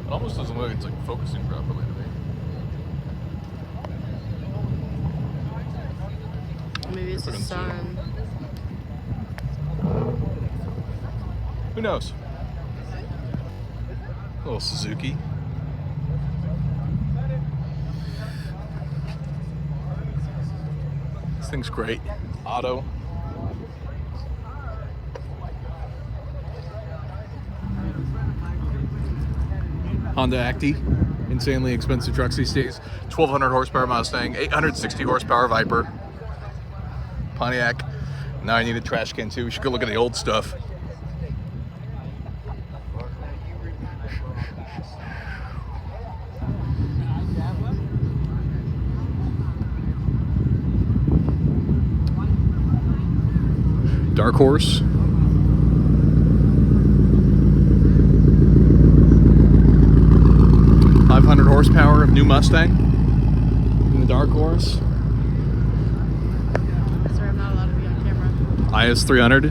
It almost doesn't look like it's like focusing properly to me. Maybe it's the sun. Who knows? A little Suzuki. This thing's great. Auto. Honda Acti. Insanely expensive trucks these days. 1200 horsepower Mustang, 860 horsepower Viper. Pontiac. Now I need a trash can too. We should go look at the old stuff. Dark Horse. Horsepower of new Mustang in the Dark Horse. Sorry, I'm not allowed to be on camera. IS 300,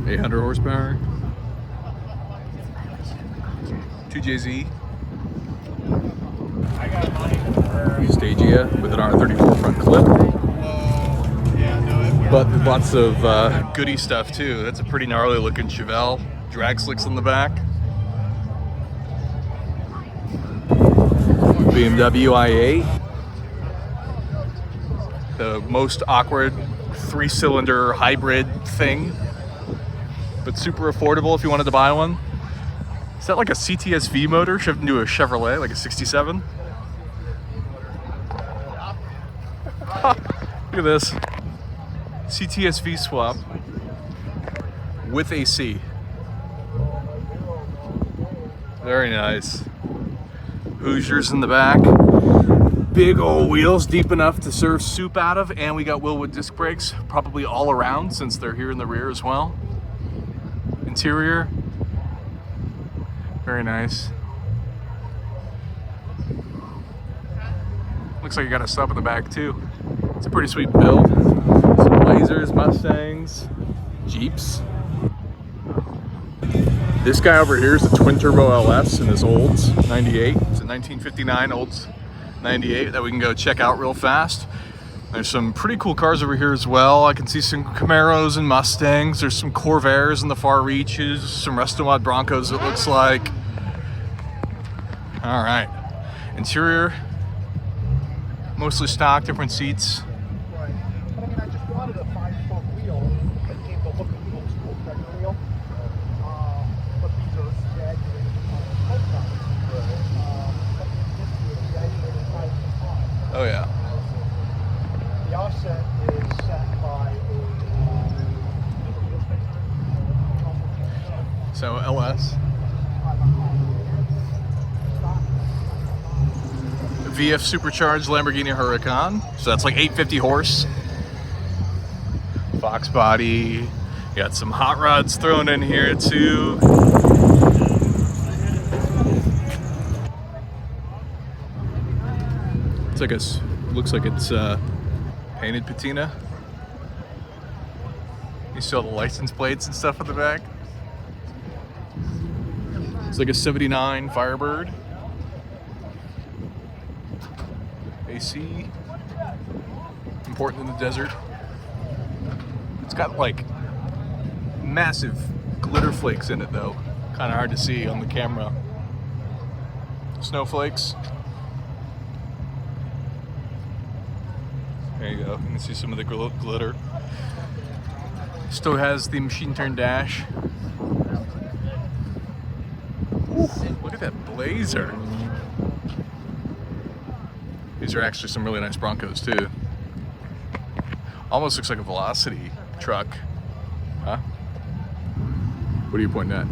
800 horsepower. 2JZ. Stagia with an R34 front clip. But lots of goody stuff too. That's a pretty gnarly looking Chevelle. Drag slicks on the back. BMW i8, the most awkward 3-cylinder hybrid thing, but super affordable if you wanted to buy one. Is that like a CTSV motor shoved into a Chevrolet, like a 67? Look at this. CTSV swap with AC. Very nice. Hoosiers in the back. Big old wheels, deep enough to serve soup out of, and we got Willwood disc brakes probably all around since they're here in the rear as well. Interior, very nice. Looks like you got a sub in the back too. It's a pretty sweet build. Some Blazers, Mustangs, Jeeps. This guy over here is a twin turbo LS in his Olds 98. It's a 1959 Olds 98 that we can go check out real fast. There's some pretty cool cars over here as well. I can see some Camaros and Mustangs. There's some Corvairs in the far reaches, some Restomod Broncos it looks like. All right, interior, mostly stock, different seats. Oh yeah. The offset is set by So LS. VF supercharged Lamborghini Huracan. So that's like 850 horse. Fox body. Got some hot rods thrown in here too. It's like looks like it's painted patina. You see all the license plates and stuff at the back. It's like a 79 Firebird. AC. Important in the desert. It's got like massive glitter flakes in it though. Kind of hard to see on the camera. Snowflakes. There you go. You can see some of the glitter. Still has the machine turned dash. Ooh, look at that Blazer. These are actually some really nice Broncos too. Almost looks like a Velocity truck. Huh? What are you pointing at?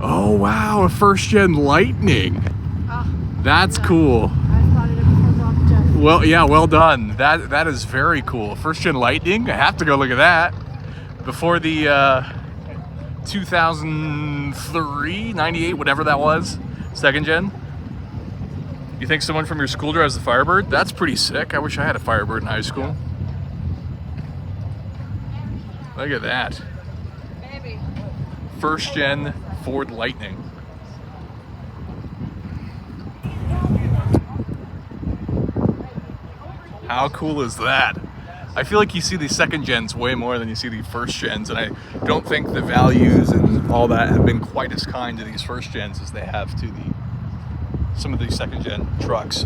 Oh wow, a first gen Lightning. Oh, That's yeah. Cool. I spotted it before Bob Jeff. Well, yeah, well done. That is very cool. First gen Lightning. I have to go look at that. Before the 2003, 98, whatever that was, second gen. You think someone from your school drives the Firebird? That's pretty sick. I wish I had a Firebird in high school. Look at that. First gen Ford Lightning. How cool is that? I feel like you see the second gens way more than you see the first gens, and I don't think the values and all that have been quite as kind to these first gens as they have to some of these second gen trucks.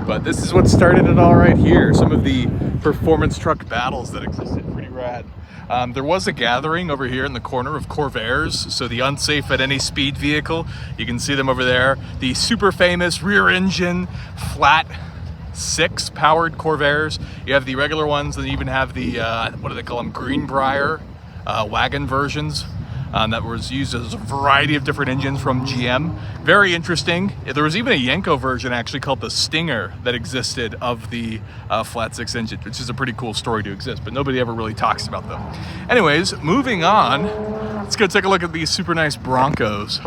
But this is what started it all right here. Some of the performance truck battles that existed, pretty rad. There was a gathering over here in the corner of Corvairs, so the unsafe at any speed vehicle. You can see them over there. The super famous rear engine, flat 6 powered Corvairs. You have the regular ones, and you even have the, what do they call them, Greenbrier wagon versions. That was used as a variety of different engines from GM. Very interesting. There was even a Yenko version actually called the Stinger that existed of the flat 6 engine, which is a pretty cool story to exist, but nobody ever really talks about them. Anyways, moving on, let's go take a look at these super nice Broncos.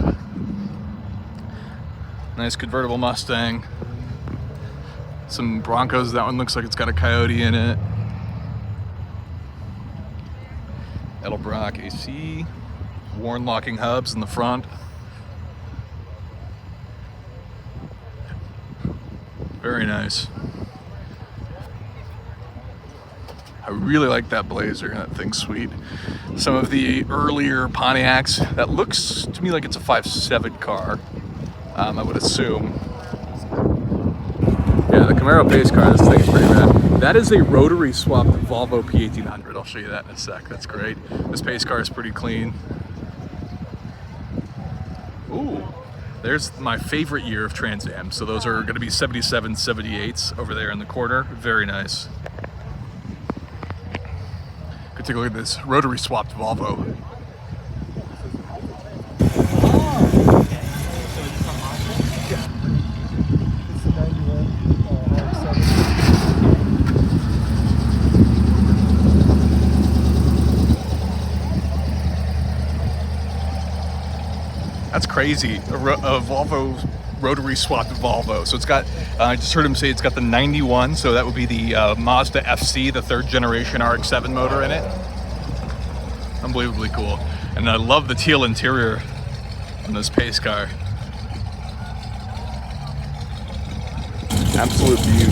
Nice convertible Mustang. Some Broncos, that one looks like it's got a Coyote in it. Edelbrock AC. Warn locking hubs in the front. Very nice. I really like that Blazer. That thing's sweet. Some of the earlier Pontiacs, that looks to me like it's a 5.7 car, I would assume. Yeah, the Camaro pace car, this thing is pretty rad. That is a rotary swapped Volvo P1800. I'll show you that in a sec. That's great. This pace car is pretty clean. Ooh, there's my favorite year of Trans Am. So those are going to be 77, 78s over there in the corner. Very nice. Go take a look at this rotary swapped Volvo. That's crazy, a Volvo rotary swapped Volvo. So it's got, I just heard him say it's got the 91, so that would be the Mazda FC, the 3rd generation RX-7 motor in it. Unbelievably cool. And I love the teal interior on this pace car. Absolute beauty.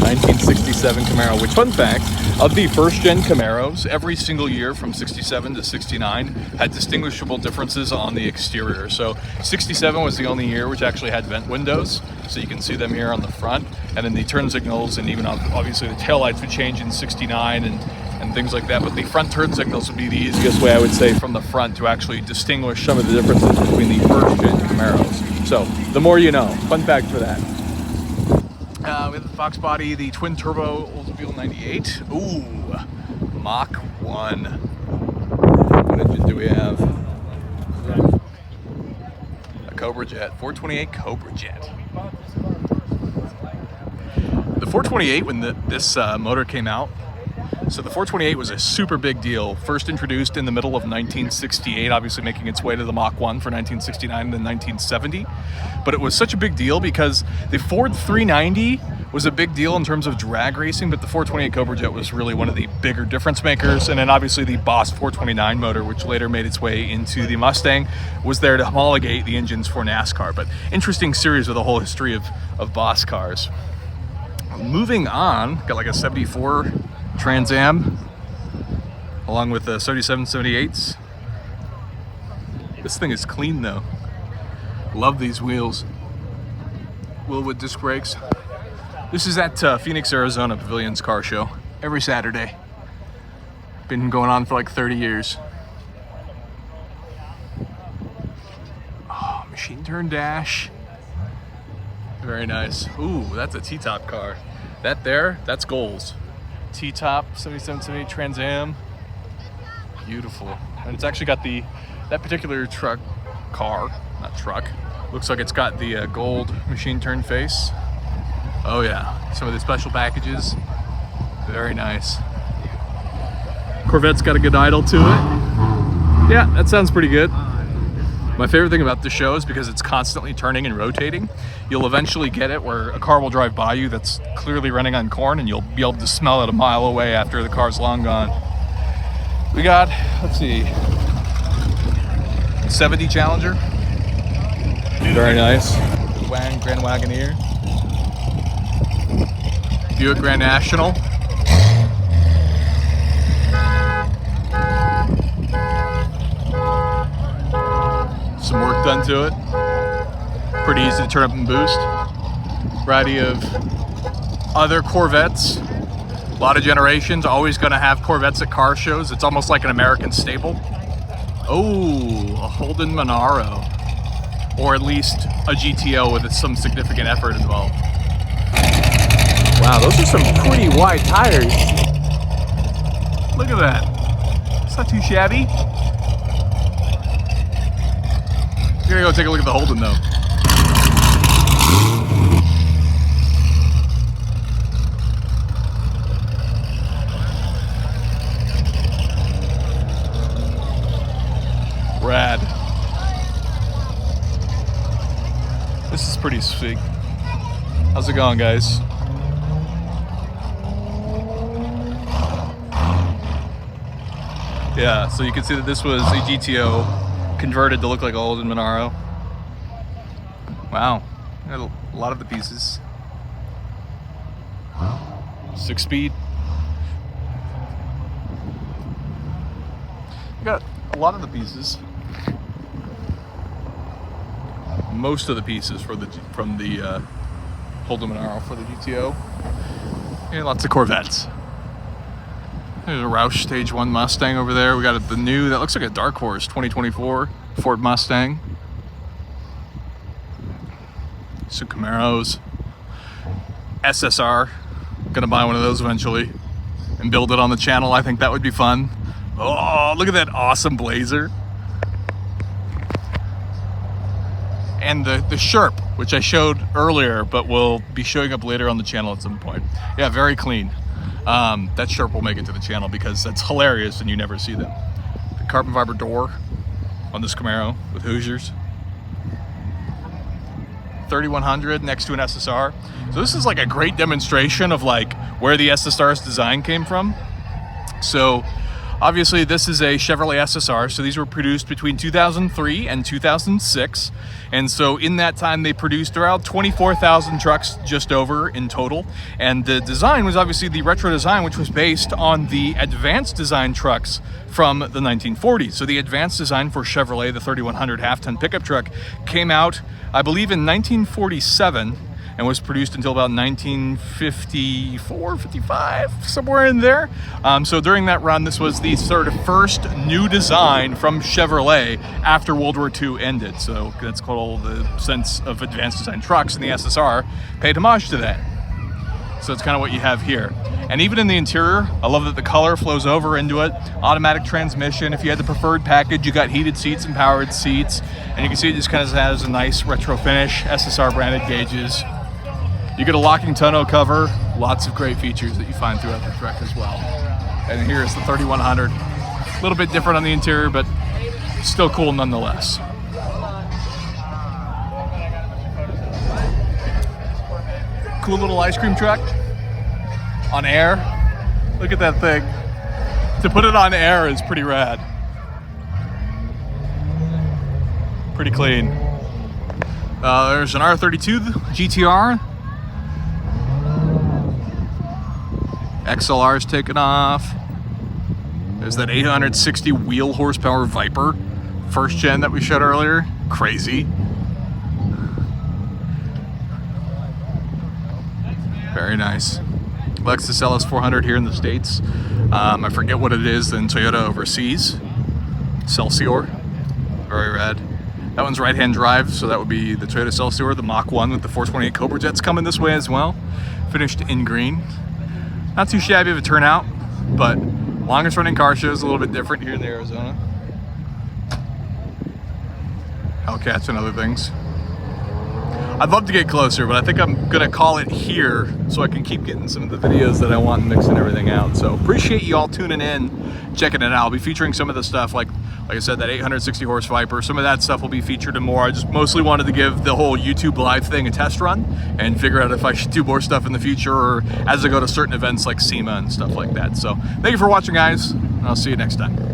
1967 Camaro, which, fun fact, of the first gen Camaros, every single year from 67 to 69 had distinguishable differences on the exterior. So 67 was the only year which actually had vent windows, so you can see them here on the front, and then the turn signals and even obviously the taillights would change in 69 and things like that, but the front turn signals would be the easiest way, I would say, from the front to actually distinguish some of the differences between the first gen Camaros. So the more you know. Fun fact for that. We have the Fox body, the twin turbo Oldsmobile 98. Ooh, Mach 1. What engine do we have? A Cobra Jet, 428 Cobra Jet. The 428, when this motor came out, so the 428 was a super big deal. First introduced in the middle of 1968, obviously making its way to the Mach 1 for 1969 and then 1970. But it was such a big deal because the Ford 390 was a big deal in terms of drag racing, but the 428 Cobra Jet was really one of the bigger difference makers. And then obviously the Boss 429 motor, which later made its way into the Mustang, was there to homologate the engines for NASCAR. But interesting series with a whole history of Boss cars. Moving on, got like a 74 Trans Am, along with the 77, 78s. This thing is clean though. Love these wheels. Willwood disc brakes. This is at Phoenix, Arizona Pavilions Car Show every Saturday. Been going on for like 30 years. Oh, machine turn dash. Very nice. Ooh, that's a T-top car. That there, that's goals. T-top, 77, 78 Trans Am. Beautiful. And it's actually got that particular not truck, looks like it's got the gold machine turn face. Oh yeah, some of the special packages. Very nice. Corvette's got a good idle to it. Yeah, that sounds pretty good. My favorite thing about this show is because it's constantly turning and rotating. You'll eventually get it where a car will drive by you that's clearly running on corn and you'll be able to smell it a mile away after the car's long gone. We got, let's see, 70 Challenger. Very nice. Grand Wagoneer. Buick Grand National. Some work done to it. Pretty easy to turn up and boost. Variety of other Corvettes. A lot of generations. Always going to have Corvettes at car shows. It's almost like an American staple. Oh, a Holden Monaro. Or at least a GTO with some significant effort involved. Wow, those are some pretty wide tires. Look at that. It's not too shabby. We're gonna go take a look at the Holden though. Rad. This is pretty sweet. How's it going, guys? Yeah, so you can see that this was a GTO converted to look like a Holden Monaro. Wow, got a lot of the pieces. 6-speed. Got a lot of the pieces. Most of the pieces from the Holden Monaro for the GTO. And lots of Corvettes. There's a Roush Stage 1 Mustang over there. We got the new, that looks like a Dark Horse 2024 Ford Mustang. Some Camaros. SSR. Gonna buy one of those eventually and build it on the channel. I think that would be fun. Oh, look at that awesome Blazer. And the Sherp, which I showed earlier, but will be showing up later on the channel at some point. Yeah, very clean. That Sherp will make it to the channel because that's hilarious and you never see them. The carbon fiber door on this Camaro with Hoosiers. 3100 next to an SSR. So this is like a great demonstration of like where the SSR's design came from. So obviously this is a Chevrolet SSR. So these were produced between 2003 and 2006. And so in that time, they produced around 24,000 trucks just over in total. And the design was obviously the retro design, which was based on the advanced design trucks from the 1940s. So the advanced design for Chevrolet, the 3100 half-ton pickup truck, came out, I believe, in 1947 and was produced until about 1954, 55, somewhere in there. So during that run, this was the sort of first new design from Chevrolet after World War II ended. So that's called all the sense of advanced design trucks, and the SSR paid homage to that. So it's kind of what you have here. And even in the interior, I love that the color flows over into it. Automatic transmission. If you had the preferred package, you got heated seats and powered seats. And you can see it just kind of has a nice retro finish, SSR branded gauges. You get a locking tonneau cover, lots of great features that you find throughout the truck as well. And here's the 3100. A little bit different on the interior, but still cool nonetheless. Cool little ice cream truck on air. Look at that thing. To put it on air is pretty rad. Pretty clean. There's an R32 GTR. XLR's taken off. There's that 860 wheel horsepower Viper, first gen that we showed earlier. Crazy. Very nice. Lexus LS400 here in the States. I forget what it is in Toyota overseas. Celsior. Very rad. That one's right-hand drive, so that would be the Toyota Celsior, the Mach 1 with the 428 Cobra Jets coming this way as well. Finished in green. Not too shabby of a turnout, but longest running car show is a little bit different here in Arizona. Hellcats and other things. I'd love to get closer, but I think I'm gonna call it here so I can keep getting some of the videos that I want and mixing everything out. So appreciate you all tuning in, checking it out. I'll be featuring some of the stuff like I said, that 860 horse Viper. Some of that stuff will be featured and more. I just mostly wanted to give the whole YouTube live thing a test run and figure out if I should do more stuff in the future or as I go to certain events like SEMA and stuff like that. So thank you for watching, guys, and I'll see you next time.